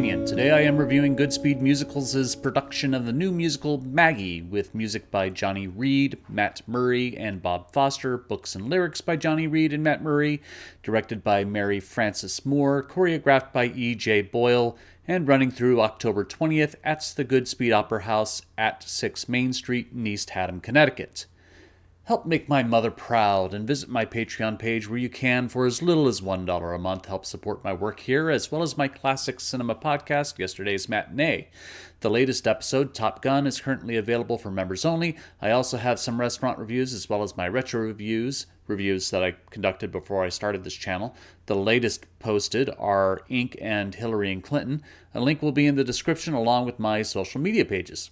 Opinion. Today I am reviewing Goodspeed Musicals' production of the new musical Maggie, with music by Johnny Reid, Matt Murray, and Bob Foster, books and lyrics by Johnny Reid and Matt Murray, directed by Mary Frances Moore, choreographed by EJ Boyle, and running through October 20th at the Goodspeed Opera House at 6 Main Street in East Haddam, Connecticut. Help make my mother proud and visit my Patreon page where you can, for as little as $1 a month, help support my work here, as well as my classic cinema podcast, Yesterday's Matinee. The latest episode, Top Gun, is currently available for members only. I also have some restaurant reviews as well as my retro reviews that I conducted before I started this channel. The latest posted are Ink and Hillary and Clinton. A link will be in the description along with my social media pages.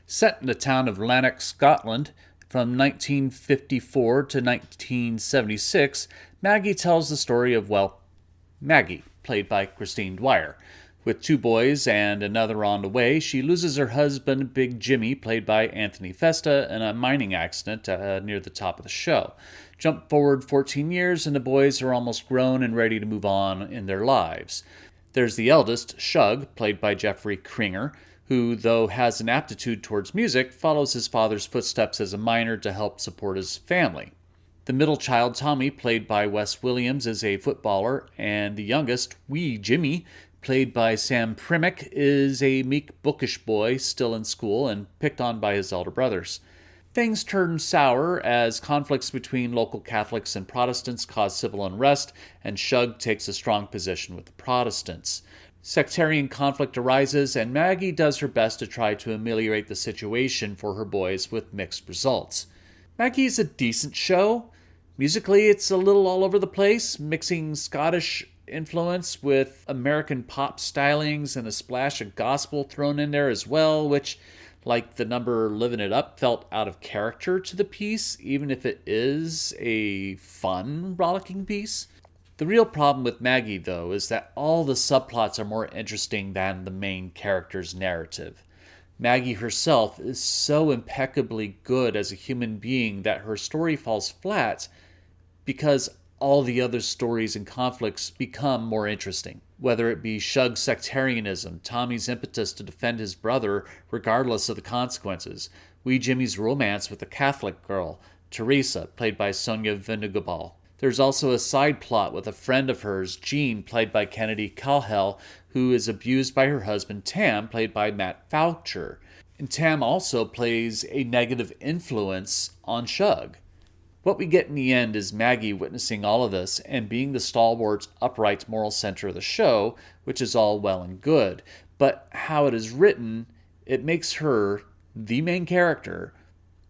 Set in the town of Lanark, Scotland, from 1954 to 1976, Maggie tells the story of, Maggie, played by Christine Dwyer. With 2 boys and another on the way, she loses her husband, Big Jimmy, played by Anthony Festa, in a mining accident near the top of the show. Jump forward 14 years, and the boys are almost grown and ready to move on in their lives. There's the eldest, Shug, played by Jeffrey Kringer, who, though has an aptitude towards music, follows his father's footsteps as a miner to help support his family. The middle child, Tommy, played by Wes Williams, is a footballer, and the youngest, wee Jimmy, played by Sam Primick, is a meek, bookish boy still in school and picked on by his elder brothers. Things turn sour as conflicts between local Catholics and Protestants cause civil unrest, and Shug takes a strong position with the Protestants. Sectarian conflict arises, and Maggie does her best to try to ameliorate the situation for her boys with mixed results. Maggie is a decent show. Musically, it's a little all over the place, mixing Scottish influence with American pop stylings and a splash of gospel thrown in there as well, which, like the number Livin' It Up, felt out of character to the piece, even if it is a fun, rollicking piece. The real problem with Maggie, though, is that all the subplots are more interesting than the main character's narrative. Maggie herself is so impeccably good as a human being that her story falls flat because all the other stories and conflicts become more interesting. Whether it be Shug's sectarianism, Tommy's impetus to defend his brother regardless of the consequences, wee Jimmy's romance with a Catholic girl, Teresa, played by Sonia Venugabal. There's also a side plot with a friend of hers, Jean, played by Kennedy Calhel, who is abused by her husband, Tam, played by Matt Foucher. And Tam also plays a negative influence on Shug. What we get in the end is Maggie witnessing all of this and being the stalwart, upright moral center of the show, which is all well and good. But how it is written, it makes her, the main character,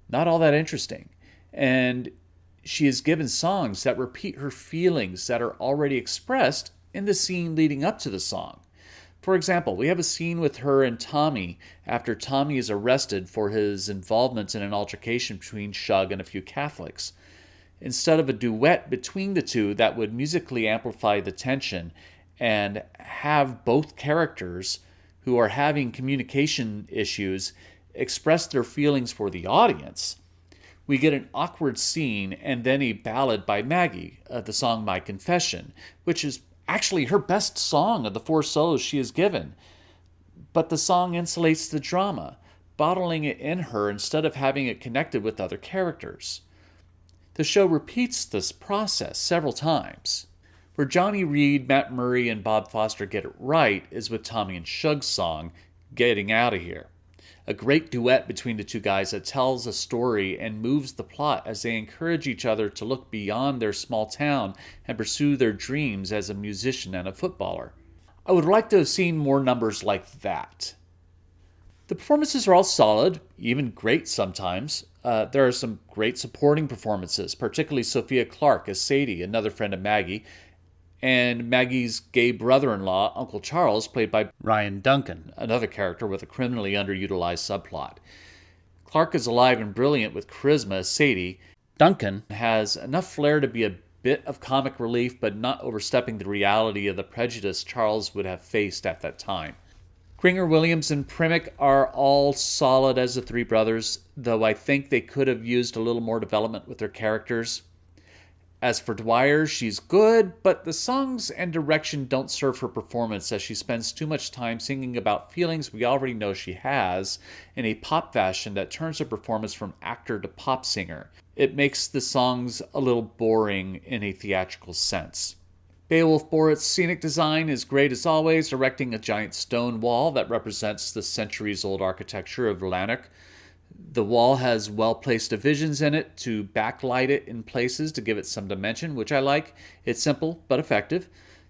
not all that interesting. And she is given songs that repeat her feelings that are already expressed in the scene leading up to the song. For example, we have a scene with her and Tommy after Tommy is arrested for his involvement in an altercation between Shug and a few Catholics. Instead of a duet between the two that would musically amplify the tension and have both characters who are having communication issues express their feelings for the audience, we get an awkward scene and then a ballad by Maggie, the song My Confession, which is actually her best song of the 4 solos she has given. But the song insulates the drama, bottling it in her instead of having it connected with other characters. The show repeats this process several times. Where Johnny Reid, Matt Murray, and Bob Foster get it right is with Tommy and Shug's song, Getting Out of Here. A great duet between the two guys that tells a story and moves the plot as they encourage each other to look beyond their small town and pursue their dreams as a musician and a footballer. I would like to have seen more numbers like that. The performances are all solid, even great sometimes. There are some great supporting performances, particularly Sophia Clarke as Sadie, another friend of Maggie, and Maggie's gay brother-in-law, Uncle Charles, played by Ryan Duncan, another character with a criminally underutilized subplot. Clarke is alive and brilliant with charisma as Sadie. Duncan has enough flair to be a bit of comic relief, but not overstepping the reality of the prejudice Charles would have faced at that time. Kringer, Williams, and Primick are all solid as the three brothers, though I think they could have used a little more development with their characters. As for Dwyer, she's good, but the songs and direction don't serve her performance as she spends too much time singing about feelings we already know she has in a pop fashion that turns her performance from actor to pop singer. It makes the songs a little boring in a theatrical sense. Beowulf Boritt's scenic design is great as always, erecting a giant stone wall that represents the centuries-old architecture of Lanark. The wall has well-placed divisions in it to backlight it in places to give it some dimension, which I like. It's simple, but effective.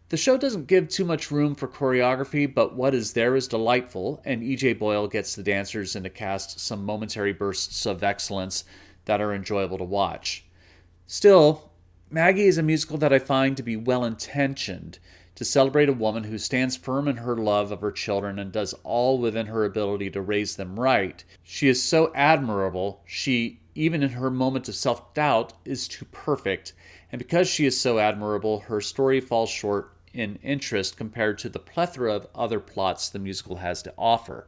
The show doesn't give too much room for choreography, but what is there is delightful, and EJ Boyle gets the dancers and the cast some momentary bursts of excellence that are enjoyable to watch. Still, Maggie is a musical that I find to be well-intentioned, to celebrate a woman who stands firm in her love of her children and does all within her ability to raise them right. She is so admirable, she, even in her moment of self-doubt, is too perfect, and because she is so admirable, her story falls short in interest compared to the plethora of other plots the musical has to offer.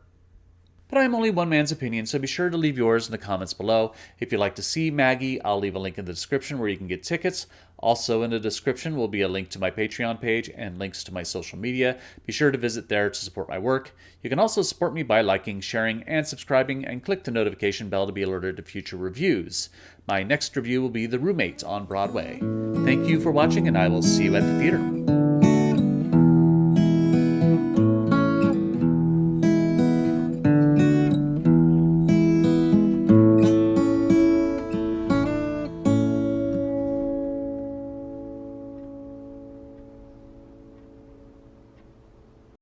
But I am only one man's opinion, so be sure to leave yours in the comments below. If you'd like to see Maggie, I'll leave a link in the description where you can get tickets. Also in the description will be a link to my Patreon page and links to my social media. Be sure to visit there to support my work. You can also support me by liking, sharing, and subscribing, and click the notification bell to be alerted to future reviews. My next review will be The Roommate on Broadway. Thank you for watching, and I will see you at the theater.